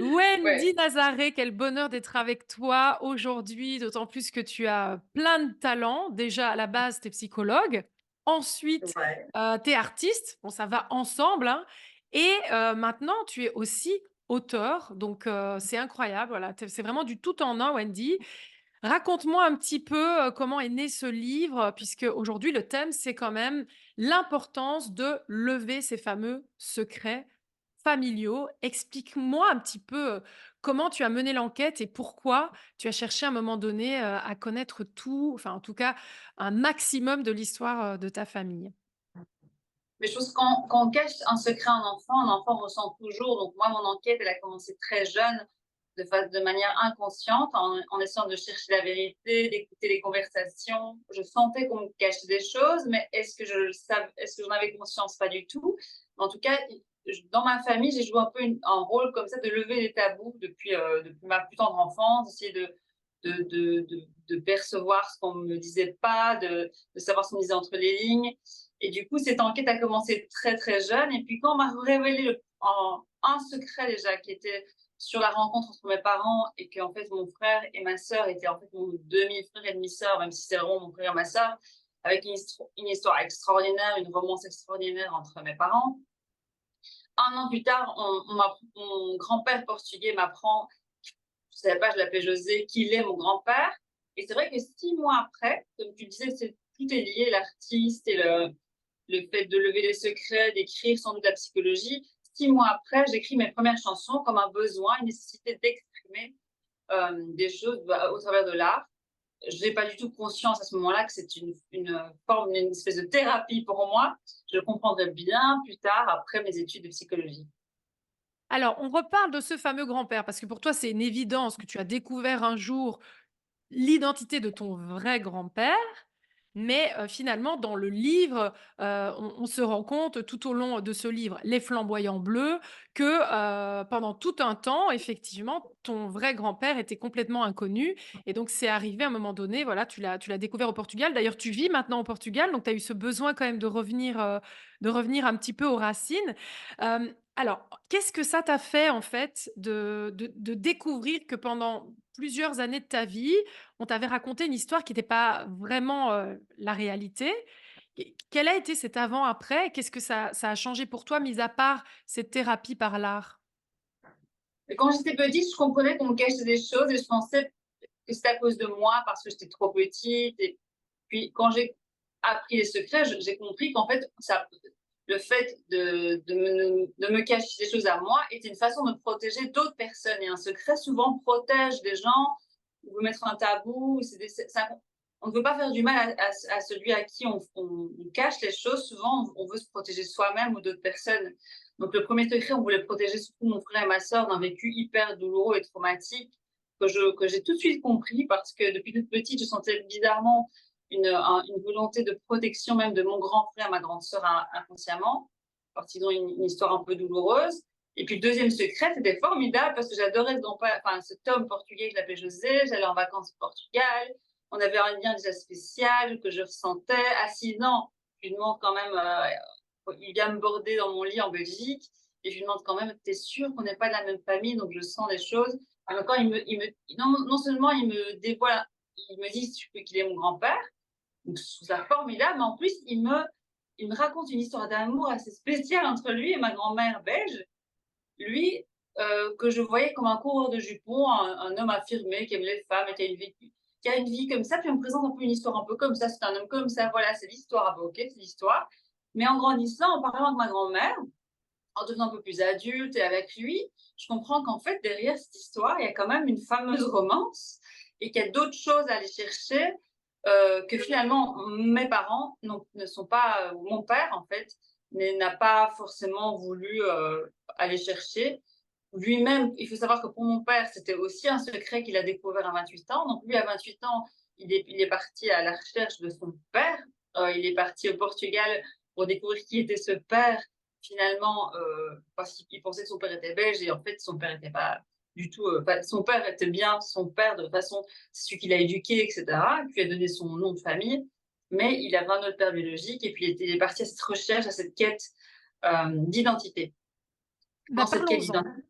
Ouais, Wendy Nazaré, quel bonheur d'être avec toi aujourd'hui, d'autant plus que tu as plein de talents. Déjà, à la base, tu es psychologue. Ensuite, ouais, tu es artiste. Bon, ça va ensemble, hein. Et maintenant, tu es aussi auteur. Donc, c'est incroyable. Voilà, c'est vraiment du tout en un, Wendy. Raconte-moi un petit peu comment est né ce livre, puisque aujourd'hui, le thème, c'est quand même l'importance de lever ces fameux secrets familiaux. Explique-moi un petit peu, comment tu as mené l'enquête et pourquoi tu as cherché à un moment donné, à connaître tout, enfin en tout cas un maximum de l'histoire, de ta famille? mais je pense quand on cache un secret à un enfant ressent toujours. Donc moi, mon enquête, elle a commencé très jeune, de manière inconsciente, en essayant de chercher la vérité, d'écouter les conversations. Je sentais qu'on me cachait des choses, mais est-ce que j'en avais conscience? Pas du tout. En tout cas, dans ma famille, j'ai joué un peu un rôle comme ça de lever les tabous depuis ma plus tendre enfance, d'essayer de percevoir ce qu'on ne me disait pas, de savoir ce qu'on disait entre les lignes. Et du coup, cette enquête a commencé très, très jeune. Et puis, quand on m'a révélé un secret déjà qui était sur la rencontre entre mes parents et que en fait, mon frère et ma sœur étaient en fait mon demi-frère et demi-sœur, même si c'est vraiment mon frère et ma sœur, avec une histoire extraordinaire, une romance extraordinaire entre mes parents. Un an plus tard, mon grand-père portugais m'apprend, je ne savais pas, je l'appelais José, qu'il est mon grand-père. Et c'est vrai que 6 mois après, comme tu disais, tout est lié, l'artiste et le fait de lever les secrets, d'écrire, sans doute la psychologie. 6 mois après, j'écris mes premières chansons comme un besoin, une nécessité d'exprimer des choses au travers de l'art. Je n'ai pas du tout conscience à ce moment-là que c'est une forme, une espèce de thérapie pour moi. Je le comprendrai bien plus tard, après mes études de psychologie. Alors, on reparle de ce fameux grand-père parce que pour toi, c'est une évidence que tu as découvert un jour l'identité de ton vrai grand-père, mais finalement dans le livre, on se rend compte tout au long de ce livre, Les Flamboyants Bleus, que, pendant tout un temps, effectivement, ton vrai grand-père était complètement inconnu et donc c'est arrivé à un moment donné, voilà, tu l'as découvert au Portugal. D'ailleurs, tu vis maintenant au Portugal, donc tu as eu ce besoin quand même de revenir un petit peu aux racines. Alors, qu'est-ce que ça t'a fait en fait de découvrir que pendant plusieurs années de ta vie, on t'avait raconté une histoire qui n'était pas vraiment, la réalité. Quel a été cet avant-après? Qu'est-ce que ça a changé pour toi, mis à part cette thérapie par l'art? Et quand j'étais petite, je comprenais qu'on me cachait des choses et je pensais que c'était à cause de moi parce que j'étais trop petite. Et puis, quand j'ai appris les secrets, j'ai compris qu'en fait, le fait de me cacher des choses à moi était une façon de protéger d'autres personnes. Et un secret, souvent, protège des gens, ou veut mettre un tabou. On ne veut pas faire du mal à celui à qui on cache les choses. Souvent, on veut se protéger soi-même ou d'autres personnes. Donc, le premier secret, on voulait protéger surtout mon frère et ma sœur d'un vécu hyper douloureux et traumatique que j'ai tout de suite compris parce que depuis toute petite, je sentais bizarrement une volonté de protection même de mon grand frère, ma grande sœur inconsciemment, parce qu'ils ont une histoire un peu douloureuse. Et puis le deuxième secret, c'était formidable parce que j'adorais cet homme portugais que je l'appelais José, j'allais en vacances au Portugal, on avait un lien déjà spécial que je ressentais. À 6 ans, je lui demande quand même, il vient me border dans mon lit en Belgique, et je lui demande quand même, t'es sûr qu'on n'est pas de la même famille, donc je sens des choses. Alors quand non seulement il me dévoile, il me dit qu'il est mon grand-père, donc je trouve ça formidable, mais en plus il me raconte une histoire d'amour assez spéciale entre lui et ma grand-mère belge. Lui, que je voyais comme un coureur de jupons, un homme affirmé qui aime les femmes et qui a une vie comme ça, puis on me présente un peu une histoire un peu comme ça, c'est un homme comme ça, voilà, c'est l'histoire. Ah bah, OK, c'est l'histoire. Mais en grandissant, en parlant avec ma grand-mère, en devenant un peu plus adulte et avec lui, je comprends qu'en fait, derrière cette histoire, il y a quand même une fameuse romance et qu'il y a d'autres choses à aller chercher, que finalement mes parents ne sont pas, ou mon père en fait, n'a pas forcément voulu aller chercher. Lui-même, il faut savoir que pour mon père, c'était aussi un secret qu'il a découvert à 28 ans. Donc lui, à 28 ans, il est parti à la recherche de son père. Il est parti au Portugal pour découvrir qui était ce père, finalement, parce qu'il pensait que son père était belge et en fait, son père n'était pas du tout. Son père était bien son père de façon, c'est celui qui l'a éduqué, etc., qui lui a donné son nom de famille, mais il avait un autre père biologique et puis il est parti à cette recherche, à cette quête d'identité. Bah, Dans cette quête parlons-en. d'identité.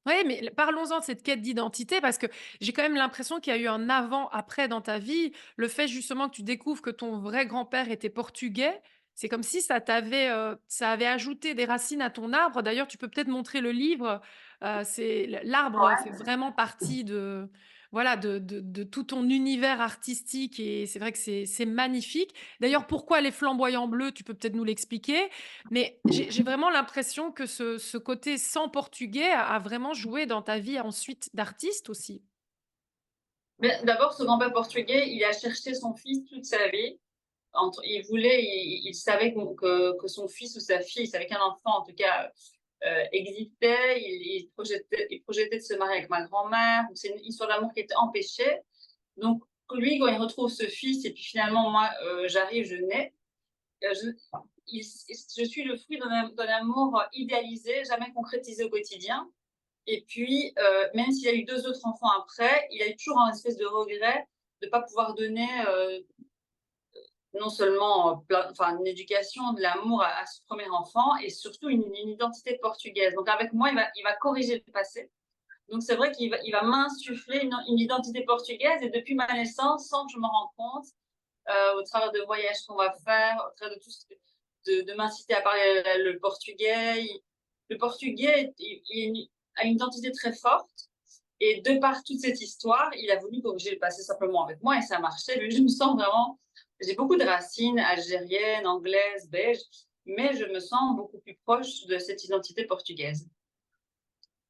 Ouais, mais parlons-en de cette quête d'identité parce que j'ai quand même l'impression qu'il y a eu un avant-après dans ta vie. Le fait justement que tu découvres que ton vrai grand-père était portugais, c'est comme si ça avait ajouté des racines à ton arbre. D'ailleurs, tu peux peut-être montrer le livre. L'arbre fait vraiment partie de voilà de tout ton univers artistique et c'est vrai que c'est magnifique. D'ailleurs, pourquoi les flamboyants bleus? Tu peux peut-être nous l'expliquer. Mais j'ai vraiment l'impression que ce côté sans portugais a vraiment joué dans ta vie ensuite d'artiste aussi. Mais d'abord, ce grand-père portugais, il a cherché son fils toute sa vie. Il voulait, il savait que son fils ou sa fille, il savait qu'un enfant, en tout cas, existait. Il projetait de se marier avec ma grand-mère. C'est une histoire d'amour qui était empêchée. Donc, lui, quand il retrouve ce fils, et puis finalement, moi, j'arrive, je nais, je, je suis le fruit d'un amour idéalisé, jamais concrétisé au quotidien. Et puis, même s'il a eu deux autres enfants après, il a eu toujours un espèce de regret de ne pas pouvoir donner non seulement enfin, une éducation, de l'amour à ce premier enfant et surtout une identité portugaise. Donc avec moi, il va corriger le passé. Donc c'est vrai il va m'insuffler une identité portugaise et depuis ma naissance, sans que je me rende compte, au travers de voyages qu'on va faire, au travers de tout de m'inciter à parler le portugais. Le portugais a une identité très forte et de par toute cette histoire, il a voulu corriger le passé simplement avec moi et ça a marché. Mais je me sens vraiment, j'ai beaucoup de racines algériennes, anglaises, belges, mais je me sens beaucoup plus proche de cette identité portugaise.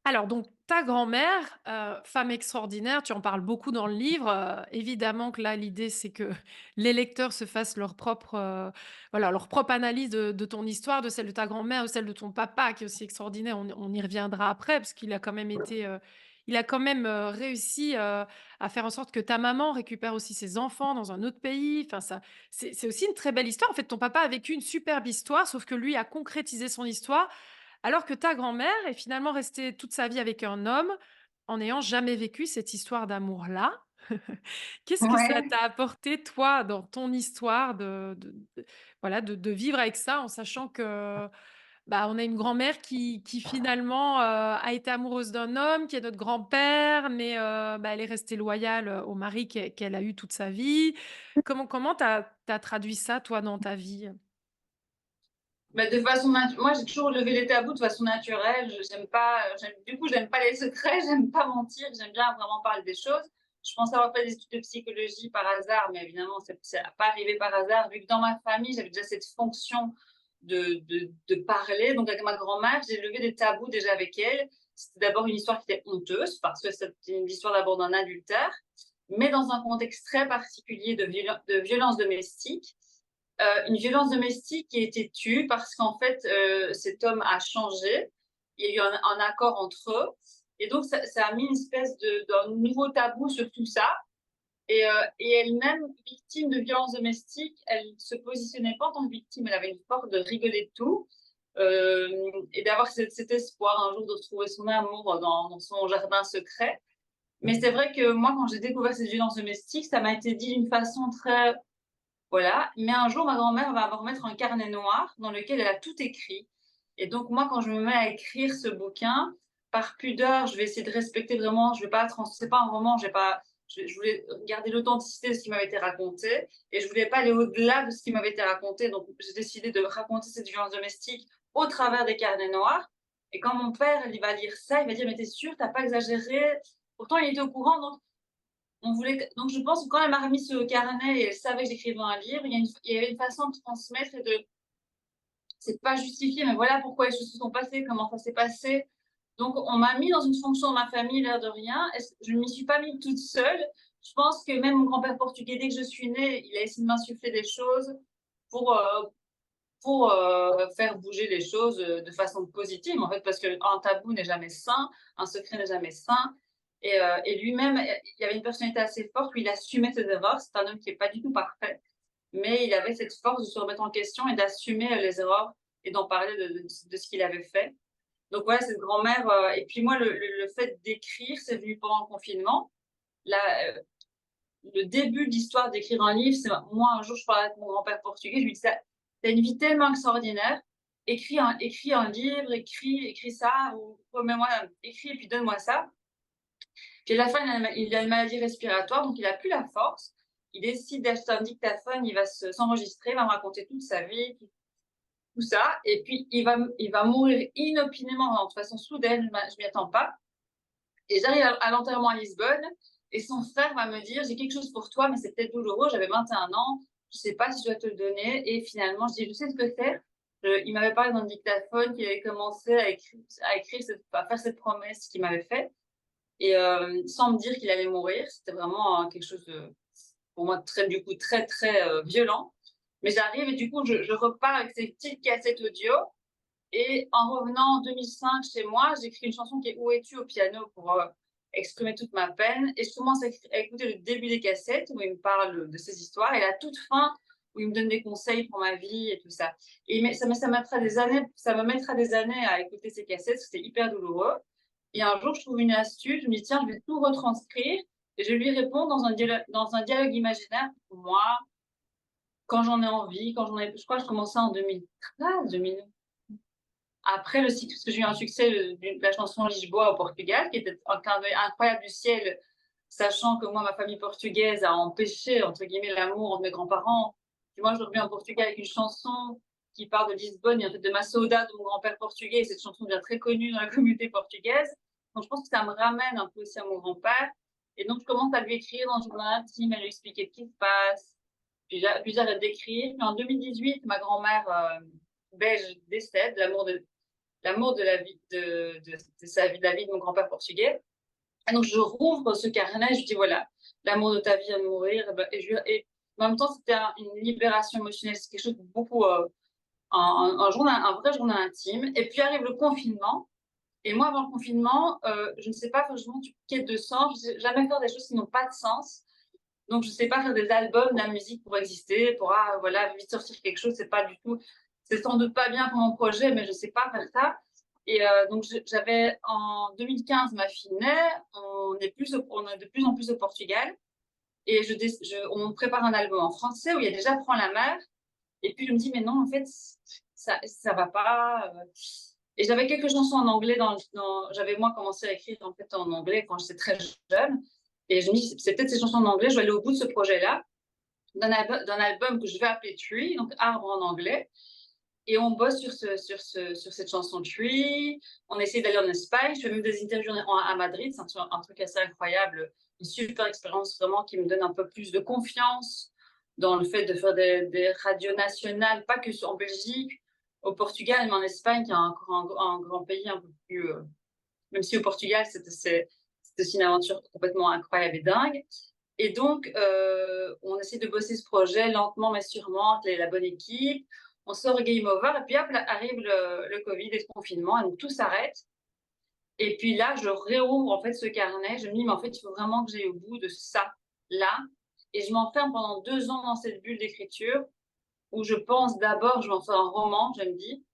Alors donc ta grand-mère, femme extraordinaire, tu en parles beaucoup dans le livre, évidemment que là l'idée c'est que les lecteurs se fassent voilà, leur propre analyse de ton histoire, de celle de ta grand-mère, de celle de ton papa qui est aussi extraordinaire. On y reviendra après parce qu'il a quand même il a quand même, réussi, à faire en sorte que ta maman récupère aussi ses enfants dans un autre pays. Enfin ça c'est aussi une très belle histoire. En fait, ton papa a vécu une superbe histoire, sauf que lui a concrétisé son histoire alors que ta grand-mère est finalement restée toute sa vie avec un homme, en n'ayant jamais vécu cette histoire d'amour-là. Qu'est-ce que ça Ouais. t'a apporté, toi, dans ton histoire voilà, de vivre avec ça, en sachant que, bah, on a une grand-mère qui finalement, a été amoureuse d'un homme, qui est notre grand-père, mais, bah, elle est restée loyale, au mari qu'elle a eu toute sa vie. Comment tu as traduit ça, toi, dans ta vie? Mais de façon moi, j'ai toujours levé les tabous de façon naturelle. J'aime pas, du coup, j'aime pas les secrets, j'aime pas mentir, j'aime bien vraiment parler des choses. Je pensais avoir fait des études de psychologie par hasard, mais évidemment, ça n'a pas arrivé par hasard, vu que dans ma famille, j'avais déjà cette fonction de parler. Donc, avec ma grand-mère, j'ai levé des tabous déjà avec elle. C'était d'abord une histoire qui était honteuse, parce que c'était une histoire d'abord d'un adultère, mais dans un contexte très particulier de violence domestique. Une violence domestique qui a été tue parce qu'en fait, cet homme a changé. Il y a eu un accord entre eux. Et donc, ça a mis une espèce d'un nouveau tabou sur tout ça. Et elle-même, victime de violences domestiques, elle ne se positionnait pas en tant que victime. Elle avait une force de rigoler de tout et d'avoir cet espoir un jour de retrouver son amour dans son jardin secret. Mais c'est vrai que moi, quand j'ai découvert cette violence domestique, ça m'a été dit d'une façon très voilà, mais un jour, ma grand-mère va me remettre un carnet noir dans lequel elle a tout écrit. Et donc, moi, quand je me mets à écrire ce bouquin, par pudeur, je vais essayer de respecter vraiment, je vais pas c'est pas un roman, je voulais garder l'authenticité de ce qui m'avait été raconté et je voulais pas aller au-delà de ce qui m'avait été raconté. Donc, j'ai décidé de raconter cette violence domestique au travers des carnets noirs. Et quand mon père, il va lire ça, il va dire, mais t'es sûr, t'as pas exagéré? Pourtant, il était au courant, donc donc je pense que quand elle m'a remis ce carnet et elle savait que j'écrivais un livre, il y avait une façon de transmettre et de c'est pas justifié, mais voilà pourquoi les choses se sont passées, comment ça s'est passé. Donc on m'a mis dans une fonction de ma famille, l'air de rien. Je ne m'y suis pas mise toute seule. Je pense que même mon grand-père portugais, dès que je suis née, il a essayé de m'insuffler des choses pour, euh, pour faire bouger les choses de façon positive, en fait, parce qu'un tabou n'est jamais sain, un secret n'est jamais sain. Et lui-même, il avait une personnalité assez forte où il assumait ses erreurs. C'est un homme qui n'est pas du tout parfait, mais il avait cette force de se remettre en question et d'assumer les erreurs et d'en parler de ce qu'il avait fait. Donc voilà, cette grand-mère. Et puis moi, le fait d'écrire, c'est venu pendant le confinement. Là, le début de l'histoire d'écrire un livre, c'est moi, un jour, je parlais avec mon grand-père portugais, je lui disais, t'as une vie tellement extraordinaire écris un livre, écris ça, ou remets-moi, écris et puis donne-moi ça. Puis à la fin, il a une maladie respiratoire, donc il a plus la force. Il décide d'acheter un dictaphone, il va s'enregistrer, il va me raconter toute sa vie, tout ça. Et puis il va mourir inopinément, de façon soudaine, je m'y attends pas. Et j'arrive à l'enterrement à Lisbonne, et son frère va me dire, j'ai quelque chose pour toi, mais c'est peut-être douloureux, j'avais 21 ans, je sais pas si je dois te le donner. Et finalement, je dis, je sais ce que c'est. Il m'avait parlé dans le dictaphone qu'il avait commencé à faire cette promesse qu'il m'avait faite. Et sans me dire qu'il allait mourir, c'était vraiment quelque chose de, pour moi, du coup, très violent. Mais j'arrive et du coup, je repars avec ces petites cassettes audio. Et en revenant en 2005 chez moi, j'écris une chanson qui est Où es-tu au piano pour exprimer toute ma peine. Et je commence à écouter le début des cassettes où il me parle de ses histoires, et la toute fin où il me donne des conseils pour ma vie et tout ça. Et ça me mettra des années à écouter ces cassettes, parce que c'est hyper douloureux. Et un jour, je trouve une astuce, je me dis, tiens, je vais tout retranscrire, et je lui réponds dans un dialogue imaginaire pour moi, quand j'en ai envie, je crois que je commençais en 2013, 2000. Après le cycle, parce que j'ai eu un succès de la chanson Lisboa au Portugal, qui était un clin d'œil incroyable du ciel, sachant que moi, ma famille portugaise a empêché, entre guillemets, l'amour entre mes grands-parents. Puis moi, je reviens au Portugal avec une chanson qui parle de Lisbonne et en fait de ma saudade de mon grand-père portugais. Et cette chanson devient très connue dans la communauté portugaise. Donc, je pense que ça me ramène un peu aussi à mon grand-père. Et donc, je commence à lui écrire dans le journal intime, à lui expliquer ce qui se passe. Puis j'arrête d'écrire. Puis en 2018, ma grand-mère belge décède, l'amour de la vie de sa vie, de la vie de mon grand-père portugais. Et donc je rouvre ce carnet, je dis voilà, l'amour de ta vie vient de mourir. Et en même temps, c'était une libération émotionnelle, c'est quelque chose de beaucoup, un vrai journal intime. Et puis arrive le confinement. Et moi, avant le confinement, je ne sais pas faire justement du quête de sens, je ne sais jamais faire des choses qui n'ont pas de sens. Donc, je ne sais pas faire des albums, de la musique pour exister, pour voilà, vite sortir quelque chose, c'est sans doute pas bien pour mon projet, mais je ne sais pas faire ça. Et donc, j'avais en 2015, ma fille naît, on est de plus en plus au Portugal, et on prépare un album en français où il y a déjà Prends la mer. Et puis, je me dis, mais non, en fait, ça va pas. Et j'avais quelques chansons en anglais, j'avais moi commencé à écrire en fait en anglais quand j'étais très jeune. Et je me dis, c'est peut-être ces chansons en anglais, je vais aller au bout de ce projet-là, d'un album que je vais appeler Tree, donc arbre en anglais. Et on bosse sur cette chanson Tree. On essaie d'aller en Espagne. Je fais même des interviews à Madrid. C'est un truc assez incroyable. Une super expérience vraiment qui me donne un peu plus de confiance dans le fait de faire des radios nationales, pas que en Belgique, au Portugal, mais en Espagne, qui est un grand pays un peu plus. Même si au Portugal, c'est aussi une aventure complètement incroyable et dingue. Et donc, on essaie de bosser ce projet lentement mais sûrement avec la bonne équipe. On sort Game Over et puis hop, là, arrive le Covid et le confinement, et donc tout s'arrête. Et puis là, je réouvre en fait ce carnet. Je me dis, mais en fait, il faut vraiment que j'aille au bout de ça, là. Et je m'enferme pendant 2 ans dans cette bulle d'écriture où je pense d'abord, je vais en faire un roman, je me dis.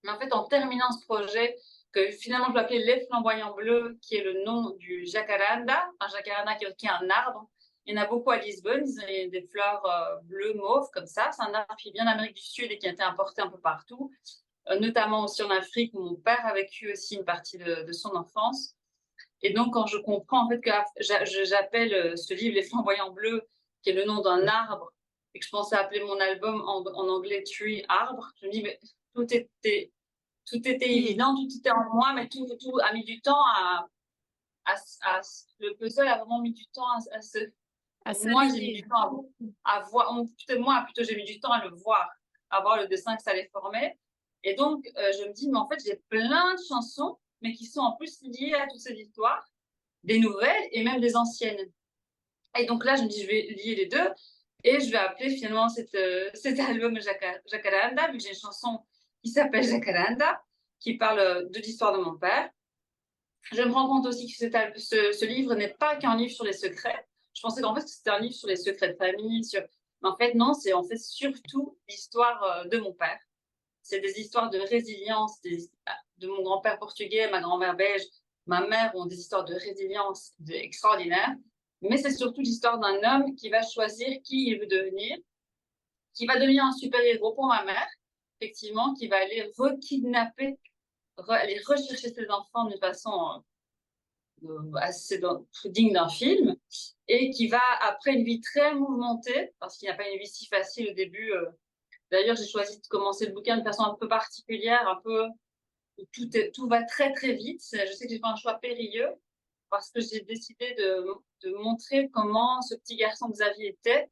Mais en fait, en terminant ce projet, que finalement je vais appeler Les Flamboyants Bleus, qui est le nom du jacaranda, un jacaranda qui est un arbre. Il y en a beaucoup à Lisbonne, ils ont des fleurs bleues, mauves, comme ça. C'est un arbre qui vient d'Amérique du Sud et qui a été importé un peu partout, notamment aussi en Afrique, où mon père a vécu aussi une partie de son enfance. Et donc, quand je comprends en fait que j'appelle ce livre Les Flamboyants Bleus, qui est le nom d'un arbre, et que je pensais appeler mon album en anglais Tree, arbre, je me dis, mais tout était évident, tout était en moi, mais tout a mis du temps le puzzle a vraiment mis du temps à se. Moi, j'ai mis du temps à voir. Plutôt, j'ai mis du temps à le voir, à voir le dessin que ça allait former. Et donc, je me dis, mais en fait, j'ai plein de chansons, mais qui sont en plus liées à toutes ces histoires, des nouvelles et même des anciennes. Et donc là, je me dis, je vais lier les deux et je vais appeler finalement cet album Jacaranda, vu que j'ai une chanson qui s'appelle Jacaranda, qui parle de l'histoire de mon père. Je me rends compte aussi que ce livre n'est pas qu'un livre sur les secrets. Je pensais qu'en fait, c'était un livre sur les secrets de famille. Mais en fait, non, c'est en fait surtout l'histoire de mon père. C'est des histoires de résilience de mon grand-père portugais, ma grand-mère belge, ma mère ont des histoires de résilience extraordinaires. Mais c'est surtout l'histoire d'un homme qui va choisir qui il veut devenir, qui va devenir un super-héros pour ma mère, effectivement, qui va aller rekidnapper, aller rechercher ses enfants d'une façon assez digne d'un film, et qui va, après une vie très mouvementée, parce qu'il n'a pas une vie si facile au début. D'ailleurs, j'ai choisi de commencer le bouquin de façon un peu particulière, un peu où tout va très très vite. Je sais que j'ai fait un choix périlleux parce que j'ai décidé de montrer comment ce petit garçon Xavier était,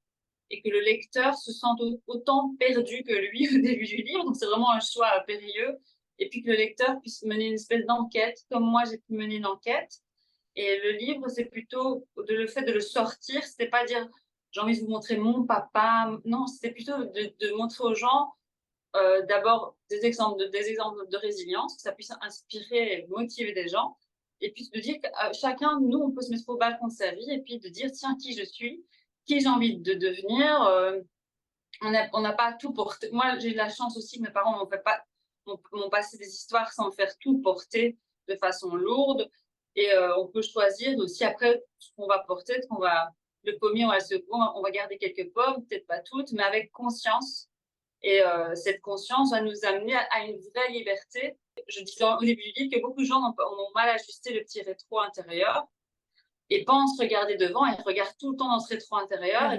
et que le lecteur se sente autant perdu que lui au début du livre. Donc c'est vraiment un choix périlleux. Et puis que le lecteur puisse mener une espèce d'enquête, comme moi j'ai pu mener une enquête. Et le livre, c'est plutôt le fait de le sortir. C'était pas dire j'ai envie de vous montrer mon papa. Non, c'était plutôt de montrer aux gens d'abord des exemples de résilience, que ça puisse inspirer et motiver des gens. Et puis de dire que chacun, nous, on peut se mettre au balcon de sa vie et puis de dire tiens, qui je suis, qui j'ai envie de devenir. On n'a pas tout porté. Moi, j'ai eu la chance aussi que mes parents m'ont passé des histoires sans me faire tout porter de façon lourde. Et on peut choisir aussi après ce qu'on va porter, le pommier, on va le secouer, on va garder quelques pommes, peut-être pas toutes, mais avec conscience. Et cette conscience va nous amener à une vraie liberté. Je disais au début du livre que beaucoup de gens ont mal ajusté le petit rétro intérieur et pensent regarder devant et regardent tout le temps dans ce rétro intérieur.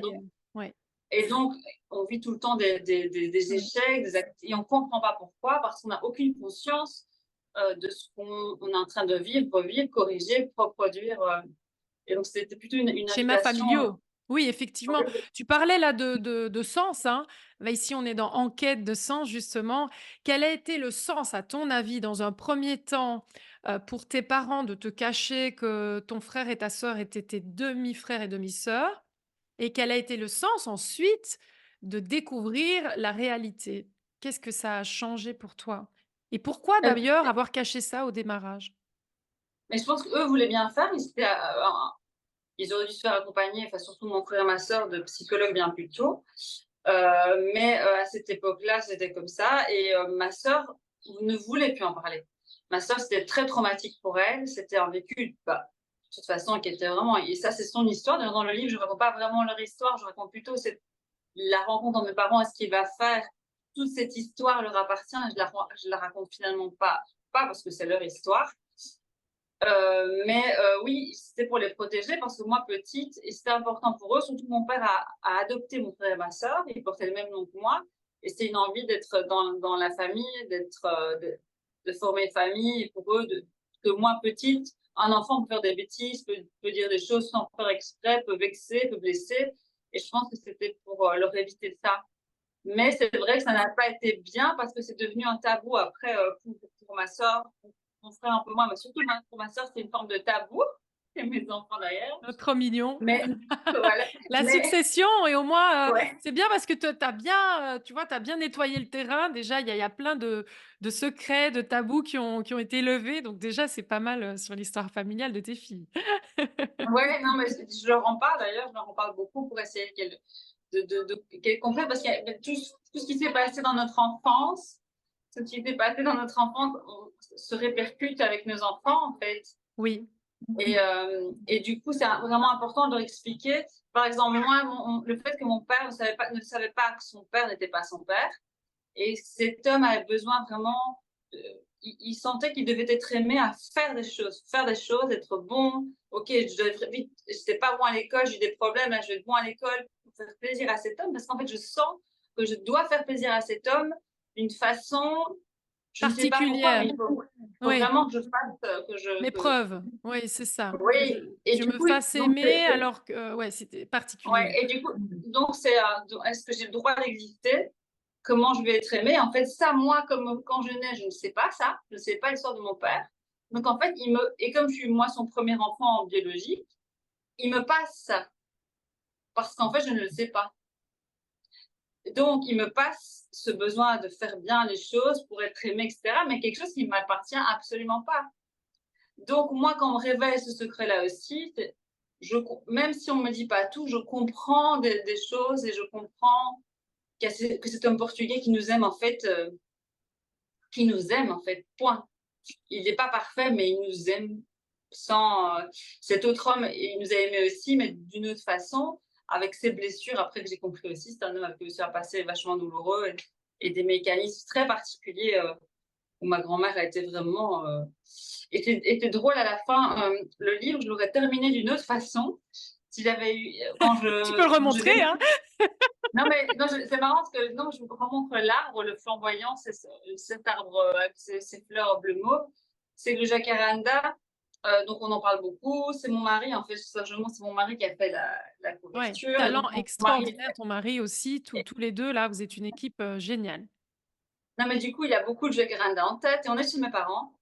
Ouais. Et donc, on vit tout le temps des échecs, et on ne comprend pas pourquoi, parce qu'on n'a aucune conscience de ce qu'on est en train de vivre, revivre, corriger, reproduire. Et donc, c'était plutôt une Schémas invitation. familiaux. Oui, effectivement. Tu parlais là de sens, hein. Bah, ici, on est dans enquête de sens, justement. Quel a été le sens, à ton avis, dans un premier temps, pour tes parents de te cacher que ton frère et ta sœur étaient tes demi-frères et demi-sœurs? Et quel a été le sens ensuite de découvrir la réalité? Qu'est-ce que ça a changé pour toi? Et pourquoi Euh, d'ailleurs avoir caché ça au démarrage? mais je pense qu'eux voulaient bien faire, ils auraient dû se faire accompagner, enfin surtout mon frère et ma sœur, de psychologues bien plus tôt. Mais à cette époque-là, c'était comme ça. Et ma sœur ne voulait plus en parler. Ma sœur, c'était très traumatique pour elle. C'était un vécu, bah, de toute façon, qui était vraiment. Et ça, c'est son histoire. D'ailleurs, dans le livre, je ne raconte pas vraiment leur histoire. Je raconte plutôt la rencontre entre mes parents et ce qu'il va faire. Toute cette histoire leur appartient. Je la raconte finalement pas parce que c'est leur histoire. Mais oui, c'était pour les protéger parce que moi, petite, et c'était important pour eux, surtout mon père a adopté mon frère et ma sœur, ils portaient le même nom que moi, et c'était une envie d'être dans la famille, de former une famille, et pour eux, que moi, petite, un enfant peut faire des bêtises, peut dire des choses sans faire exprès, peut vexer, peut blesser, et je pense que c'était pour leur éviter ça. Mais c'est vrai que ça n'a pas été bien parce que c'est devenu un tabou après pour ma sœur, mon frère un peu moins, mais surtout pour ma sœur, c'est une forme de tabou. Et mes enfants d'ailleurs. Oh, trop mignon. Mais voilà. La Mais succession et au moins, ouais. c'est bien parce que tu as bien, tu vois, tu as bien nettoyé le terrain. Déjà, il y a plein de secrets, de tabous qui ont été levés. Donc déjà, c'est pas mal, sur l'histoire familiale de tes filles. Ouais, non, mais je leur en parle d'ailleurs, je leur en parle beaucoup pour essayer qu'elles comprennent parce que tout ce qui s'est passé dans notre enfance, ce qui s'est passé dans notre enfance se répercute avec nos enfants en fait. Oui, Et du coup, c'est vraiment important de leur expliquer. Par exemple, moi, le fait que mon père ne savait pas que son père n'était pas son père. Et cet homme avait besoin vraiment, il sentait qu'il devait être aimé à faire des choses, être bon. Ok, je dois être vite, j'étais pas bon à l'école, j'ai eu des problèmes, là, je vais être bon à l'école pour faire plaisir à cet homme, parce qu'en fait, je sens que je dois faire plaisir à cet homme d'une façon, je ne sais pas pourquoi, mais particulière. il faut Oui, vraiment que je fasse, mes preuves. Oui, c'est ça. Je oui, et je du me coup, fasse donc, aimer alors que ouais, c'était ouais, particulier. et du coup, donc est-ce que j'ai le droit d'exister? Comment je vais être aimée? En fait, ça, moi, comme quand je nais, je ne sais pas ça. Je ne sais pas l'histoire de mon père. Donc, en fait, et comme je suis, moi, son premier enfant en biologie, il me passe ça. Parce qu'en fait, je ne le sais pas. Donc, il me passe ce besoin de faire bien les choses pour être aimé, etc. Mais quelque chose qui ne m'appartient absolument pas. Donc, moi, quand on me révèle ce secret-là aussi, même si on ne me dit pas tout, je comprends des choses et je comprends que cet homme portugais qui nous aime en fait, point. Il n'est pas parfait, mais il nous aime sans. Cet autre homme, il nous a aimés aussi, mais d'une autre façon, avec ses blessures. Après que j'ai compris aussi, c'est un homme avec qui ça a passé vachement douloureux. et des mécanismes très particuliers, où ma grand-mère a été vraiment, était drôle à la fin. Le livre, je l'aurais terminé d'une autre façon si j'avais eu, Tu peux le quand je remontrer, hein? décris. Non, mais non, c'est marrant parce que non, je vous remontre l'arbre, le flamboyant, c'est cet arbre avec ses fleurs bleu mauve. C'est le jacaranda. Donc, on en parle beaucoup. C'est mon mari, en fait, sagement, c'est mon mari qui a fait la Ouais, couverture. Et donc, talent mon mari. extraordinaire, ton mari aussi, tous les 2 là, vous êtes une équipe, géniale. Non, mais du coup, il a beaucoup de jacaranda en tête. Et on est chez mes parents.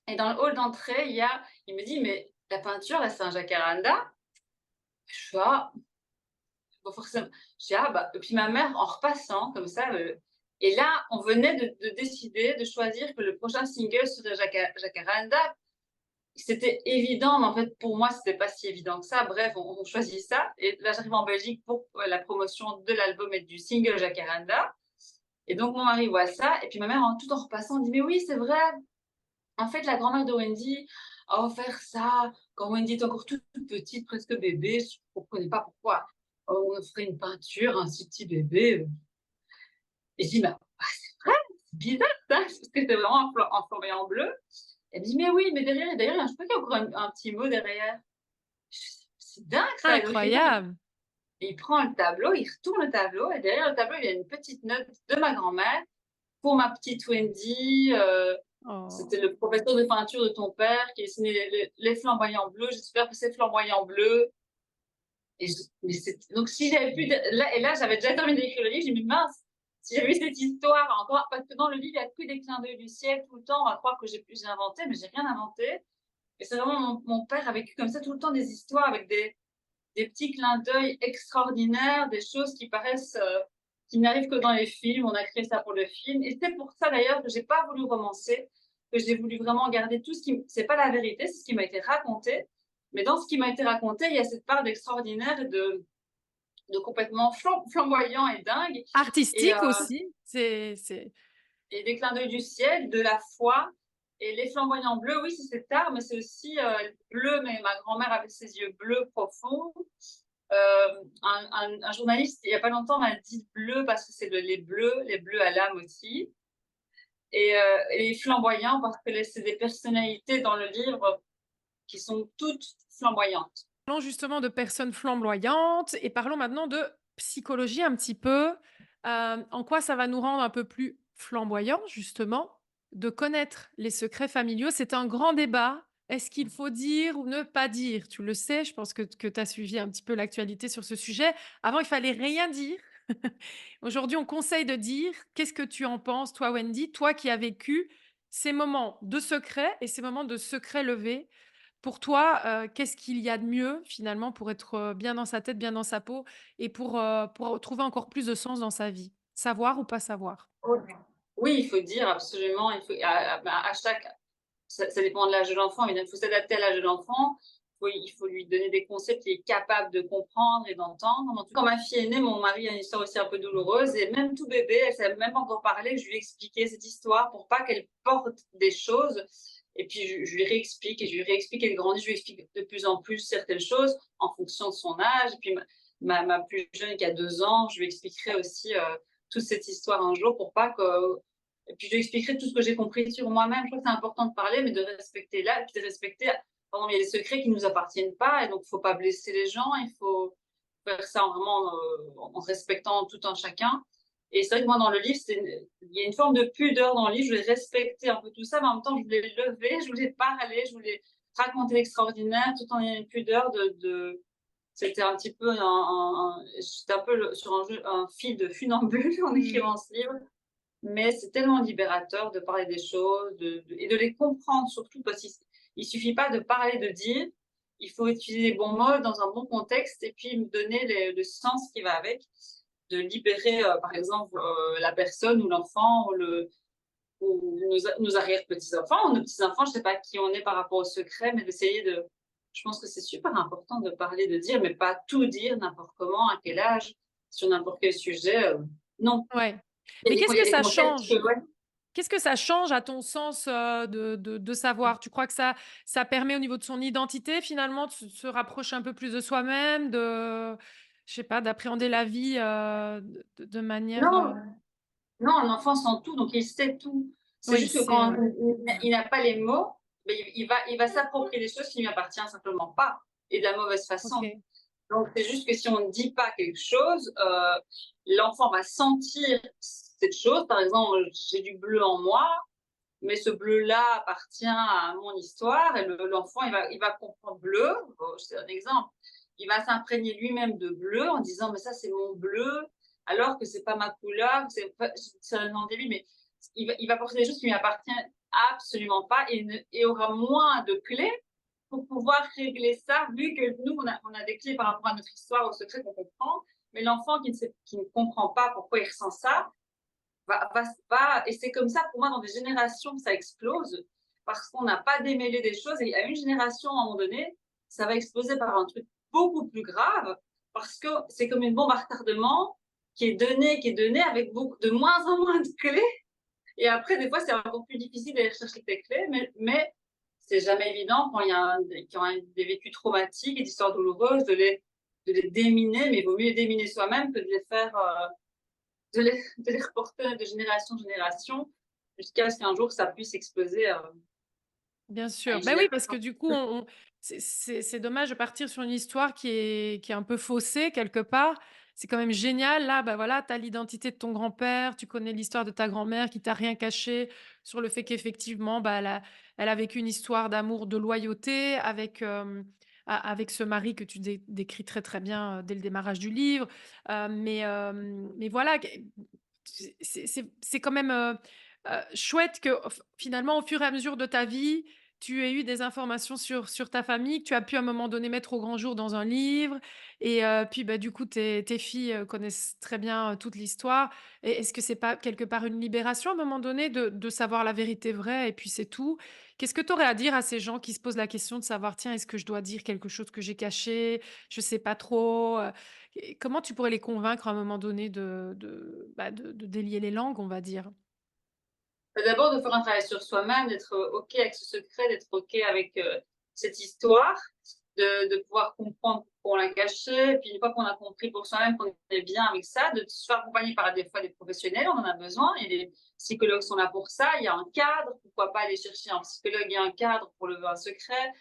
Et dans le hall d'entrée, il me dit, mais la peinture, là, c'est un jacaranda. Je fais, ah, pas forcément. Je dis, ah, bah, et puis ma mère, en repassant, comme ça, et là, on venait de décider, de choisir que le prochain single serait Jacaranda. C'était évident, mais en fait, pour moi, c'était pas si évident que ça. Bref, on choisit ça. Et là, j'arrive en Belgique pour la promotion de l'album et du single Jacaranda. Et donc, mon mari voit ça. Et puis, ma mère, tout en repassant, dit, mais oui, c'est vrai. En fait, la grand-mère de Wendy a offert ça quand Wendy était encore toute petite, presque bébé. Je ne comprenais pas pourquoi on offrait une peinture à un si petit bébé. Et je dis, bah, c'est vrai, c'est bizarre ça, parce que c'était vraiment en flamboyant bleu. Elle me dit, mais oui, mais derrière, je crois qu'il y a encore un petit mot derrière. Je dis, c'est dingue ça. Et donc, Incroyable! il prend le tableau, il retourne le tableau, et derrière le tableau, il y a une petite note de ma grand-mère pour ma petite Wendy. C'était Oh, le professeur de peinture de ton père qui a dessiné les flamboyants bleus. J'espère que c'est flamboyant bleu. Donc, si j'avais pu. Là, et là, j'avais déjà terminé d'écrire le livre. J'ai dit, mince, si j'avais eu cette histoire encore. Parce que dans le livre, il n'y a que des clins d'œil du ciel tout le temps. On va croire que j'ai inventé, mais j'ai rien inventé. Et c'est vraiment mon père a vécu comme ça tout le temps des histoires avec des petits clins d'œil extraordinaires, des choses qui paraissent. Qui n'arrivent que dans les films. On a créé ça pour le film. Et c'est pour ça d'ailleurs que j'ai pas voulu romancer, que j'ai voulu vraiment garder tout ce qui. C'est pas la vérité, c'est ce qui m'a été raconté. Mais dans ce qui m'a été raconté, il y a cette part d'extraordinaire, de complètement flamboyant et dingue. Et, artistique aussi, c'est et des clins d'œil du ciel, de la foi. Et les flamboyants bleus, oui, c'est cet art, mais c'est aussi bleu, mais ma grand-mère avait ses yeux bleus profonds. Un journaliste, il n'y a pas longtemps, m'a dit bleu parce que c'est les bleus à l'âme aussi. Et flamboyants parce que c'est des personnalités dans le livre qui sont toutes flamboyantes. parlons justement de personnes flamboyantes et parlons maintenant de psychologie un petit peu. En quoi ça va nous rendre un peu plus flamboyants, justement, de connaître les secrets familiaux? C'est un grand débat. Est-ce qu'il faut dire ou ne pas dire? Tu le sais, je pense que tu as suivi un petit peu l'actualité sur ce sujet. Avant, il fallait rien dire. Aujourd'hui, on conseille de dire. Qu'est-ce que tu en penses, toi, Wendy? Toi qui as vécu ces moments de secret et ces moments de secret levé. Pour toi, qu'est-ce qu'il y a de mieux finalement pour être, bien dans sa tête, bien dans sa peau et pour trouver encore plus de sens dans sa vie? Savoir ou pas savoir? Oui, il faut dire absolument, il faut à chaque ça dépend de l'âge de l'enfant, évidemment, il faut s'adapter à l'âge de l'enfant. Il faut lui donner des concepts qu'il est capable de comprendre et d'entendre. En tout cas, quand ma fille est née, mon mari a une histoire aussi un peu douloureuse et même tout bébé, elle savait même pas encore parler, je lui ai expliqué cette histoire pour pas qu'elle porte des choses et puis je lui réexplique et je lui réexplique, elle grandit, je lui explique de plus en plus certaines choses en fonction de son âge et puis ma plus jeune qui a 2 ans, je lui expliquerai aussi, toute cette histoire un jour pour pas que. Et puis, je lui expliquerai tout ce que j'ai compris sur moi-même. Je crois que c'est important de parler, mais de respecter là, et puis de respecter. Pardon, il y a des secrets qui ne nous appartiennent pas, et donc il ne faut pas blesser les gens. Il faut faire ça en respectant tout un chacun. Et c'est vrai que moi, dans le livre, il y a une forme de pudeur dans le livre. Je voulais respecter un peu tout ça, mais en même temps, je voulais lever, je voulais parler, je voulais raconter l'extraordinaire, tout en ayant une pudeur C'était un petit peu j'étais un peu sur un fil de funambule en Mmh. écrivant ce livre. Mais c'est tellement libérateur de parler des choses et de les comprendre surtout parce qu'il ne suffit pas de parler, de dire, il faut utiliser les bons mots dans un bon contexte et puis me donner le sens qui va avec, de libérer par exemple la personne ou l'enfant ou nos arrière-petits-enfants ou nos petits-enfants, je ne sais pas qui on est par rapport au secret, mais d'essayer de. Je pense que c'est super important de parler, de dire, mais pas tout dire n'importe comment, à quel âge, sur n'importe quel sujet. Non. Ouais. Il y Mais a des, qu'est-ce il y que a des ça concepts change? que, ouais. Qu'est-ce que ça change à ton sens, de savoir? Tu crois que ça permet au niveau de son identité finalement de se rapprocher un peu plus de soi-même, je sais pas, d'appréhender la vie, de manière, Non, Non, un enfant sent tout, donc il sait tout. C'est Oui, juste que c'est quand ouais. il n'a pas les mots, beh, il va s'approprier des choses qui ne lui appartiennent simplement pas et de la mauvaise façon. OK. Donc c'est juste que si on ne dit pas quelque chose, l'enfant va sentir cette chose. Par exemple, j'ai du bleu en moi, mais ce bleu-là appartient à mon histoire et l'enfant, il va comprendre bleu, c'est un exemple. Il va s'imprégner lui-même de bleu en disant: «Mais ça, c'est mon bleu», alors que c'est pas ma couleur, c'est un nom débile, mais il va porter des choses qui lui appartiennent absolument pas et aura moins de clés pour pouvoir régler ça, vu que nous, on a des clés par rapport à notre histoire, au secret qu'on comprend, mais l'enfant qui ne comprend pas pourquoi il ressent ça, et c'est comme ça pour moi dans des générations que ça explose parce qu'on n'a pas démêlé des choses et à une génération à un moment donné, ça va exploser par un truc beaucoup plus grave parce que c'est comme une bombe à retardement qui est donnée avec beaucoup de moins en moins de clés et après des fois c'est encore plus difficile d'aller chercher tes clés mais c'est jamais évident quand il y a quand il y a des vécus traumatiques et des histoires douloureuses de les déminer, mais il vaut mieux les déminer soi-même que de les faire de les reporter de génération en génération jusqu'à ce qu'un jour ça puisse exploser Bien à sûr. une Ben oui, parce génération. que du coup, on c'est dommage de partir sur une histoire qui est un peu faussée quelque part. C'est quand même génial. Là, bah, voilà, tu as l'identité de ton grand-père, tu connais l'histoire de ta grand-mère qui t'a rien caché sur le fait qu'effectivement, bah, elle a vécu une histoire d'amour, de loyauté avec, avec ce mari que tu décris très, très bien, dès le démarrage du livre. Mais voilà, c'est quand même, chouette que finalement, au fur et à mesure de ta vie, tu aies eu des informations sur ta famille, que tu as pu à un moment donné mettre au grand jour dans un livre et puis, bah, du coup, tes filles, connaissent très bien, toute l'histoire et est-ce que c'est pas quelque part une libération à un moment donné de savoir la vérité vraie et puis c'est tout? Qu'est-ce que tu aurais à dire à ces gens qui se posent la question de savoir: «Tiens, est-ce que je dois dire quelque chose que j'ai caché? Je sais pas trop», et comment tu pourrais les convaincre à un moment donné bah, de délier les langues, on va dire? D'abord de faire un travail sur soi-même, d'être, OK avec ce secret, d'être OK avec, cette histoire, de pouvoir comprendre pourquoi on l'a caché et puis une fois qu'on a compris pour soi-même qu'on est bien avec ça, de se faire accompagner par des fois des professionnels, on en a besoin et les psychologues sont là pour ça. Il y a un cadre, pourquoi pas aller chercher un psychologue et un cadre pour lever un secret,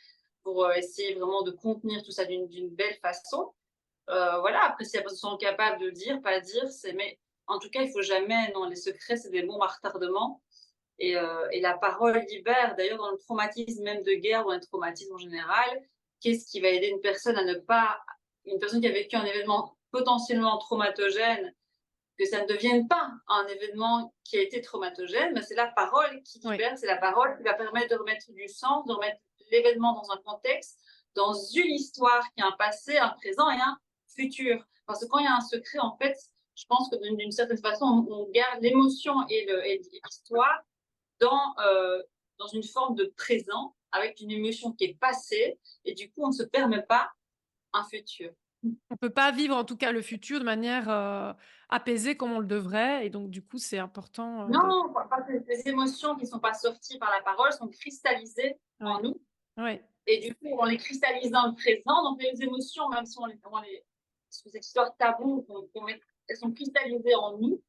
pour, essayer vraiment de contenir tout ça d'une belle façon. Voilà, après si la personne est capable de dire, pas dire, mais en tout cas, il faut jamais non, les secrets, c'est des bombes à retardement et la parole libère. D'ailleurs, dans le traumatisme même de guerre, dans les traumatismes en général, qu'est-ce qui va aider une personne à ne pas une personne qui a vécu un événement potentiellement traumatogène, que ça ne devienne pas un événement qui a été traumatogène, mais c'est la parole qui Oui, libère, c'est la parole qui va permettre de remettre du sens, de remettre l'événement dans un contexte, dans une histoire qui a un passé, un présent et un futur. Parce que quand il y a un secret, en fait, je pense que d'une certaine façon, on garde l'émotion et l'histoire dans, dans une forme de présent, avec une émotion qui est passée, et du coup, on ne se permet pas un futur. on peut pas vivre en tout cas le futur de manière, apaisée comme on le devrait et donc du coup, c'est important, de Non, parce que les émotions qui ne sont pas sorties par la parole sont cristallisées en ouais, nous, ouais, et du coup, on les cristallise dans le présent. Donc, les émotions, même si sous cette histoire taboue, elles sont cristallisées en nous,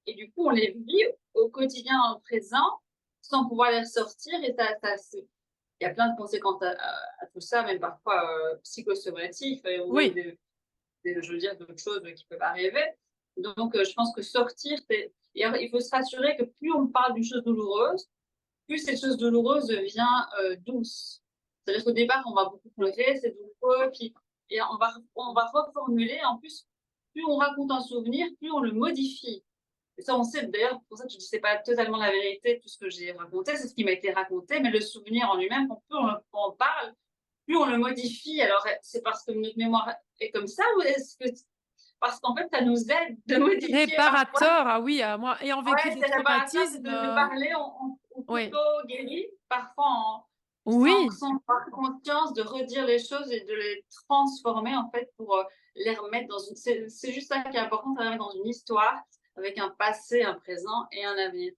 et du coup, on les vit au quotidien, dans le présent, sans pouvoir les ressortir, et il y a plein de conséquences à tout ça, même parfois psychosomatiques, ou même oui, je veux dire, d'autres choses qui peuvent arriver. Donc, je pense que sortir, et alors, il faut se rassurer que plus on parle d'une chose douloureuse, plus cette chose douloureuse devient douce. C'est-à-dire qu'au départ, on va beaucoup oui. pleurer, c'est douloureux, puis et on va reformuler. En plus, plus on raconte un souvenir, plus on le modifie. Et ça, on sait d'ailleurs, pour ça que je dis c'est pas totalement la vérité, tout ce que j'ai raconté, c'est ce qui m'a été raconté, mais le souvenir en lui-même, plus on en parle, plus on le modifie. Alors, c'est parce que notre mémoire est comme ça, ou est-ce que parce qu'en fait, ça nous aide de modifier parfois? Réparateur, ah oui, moi ayant vécu Ouais, des c'est réparateur, c'est traumatismes, de parler, on oui, s'auto-guérit, parfois oui. sans avoir conscience de redire les choses et de les transformer, en fait, pour les remettre dans une. C'est juste ça qui est important, c'est de les remettre dans une histoire avec un passé, un présent et un avenir.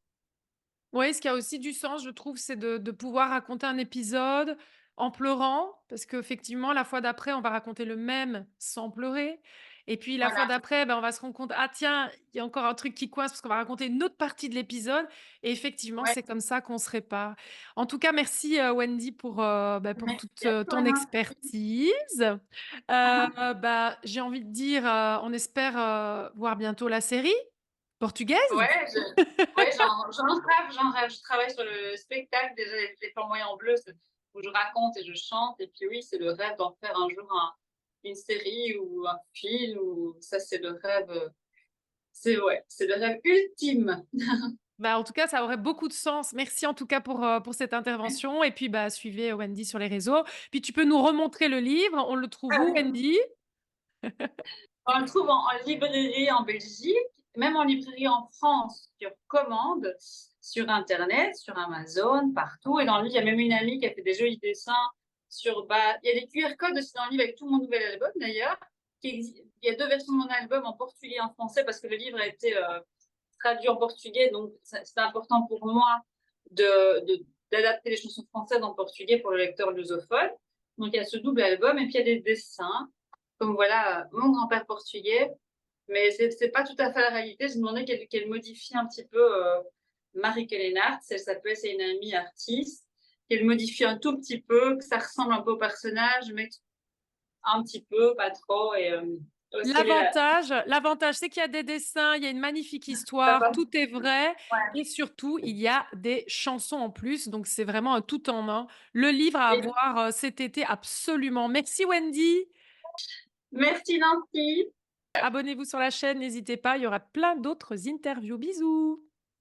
Oui, ce qui a aussi du sens, je trouve, c'est de pouvoir raconter un épisode en pleurant, parce qu'effectivement, la fois d'après, on va raconter le même sans pleurer et puis la fois Voilà. d'après, ben, on va se rendre compte: «Ah tiens, il y a encore un truc qui coince» parce qu'on va raconter une autre partie de l'épisode et effectivement, Ouais. c'est comme ça qu'on se répare. En tout cas, merci, Wendy pour toute, Merci à toi. ton expertise. Bah, j'ai envie de dire, on espère, voir bientôt la série portugaise? Ouais, ouais, j'en rêve. Je travaille sur le spectacle déjà, les flamboyants bleus, c'est où je raconte et je chante et puis oui, c'est le rêve d'en faire un jour une série ou un film ou ça, c'est le rêve, c'est ouais, c'est le rêve ultime. Bah, en tout cas, ça aurait beaucoup de sens. Merci en tout cas pour cette intervention et puis, bah, suivez Wendy sur les réseaux. Puis tu peux nous remontrer le livre. On le trouve où, Wendy? On le trouve en librairie en Belgique, même en librairie en France sur commande, sur internet, sur Amazon, partout et dans le livre, il y a même une amie qui a fait des jolis dessins sur bah, il y a des QR codes aussi dans le livre avec tout mon nouvel album d'ailleurs, il y a 2 versions de mon album en portugais et en français parce que le livre a été, traduit en portugais donc c'est important pour moi de d'adapter les chansons françaises en portugais pour le lecteur lusophone. Donc il y a ce double album et puis il y a des dessins comme voilà, mon grand-père portugais, mais c'est pas tout à fait la réalité. J'ai demandé qu'elle modifie un petit peu Marie-Hélène Artz, elle s'appelle, c'est une amie artiste, qu'elle modifie un tout petit peu, que ça ressemble un peu au personnage, mais un petit peu, pas trop. Et parce qu'elle est là, L'avantage, c'est qu'il y a des dessins, il y a une magnifique ça histoire, passe. tout est vrai Ouais. et surtout, il y a des chansons en plus, donc c'est vraiment un tout en un. Le livre à Et avoir, cet été absolument. Merci Wendy. merci Nancy. Abonnez-vous sur la chaîne, n'hésitez pas, il y aura plein d'autres interviews. Bisous.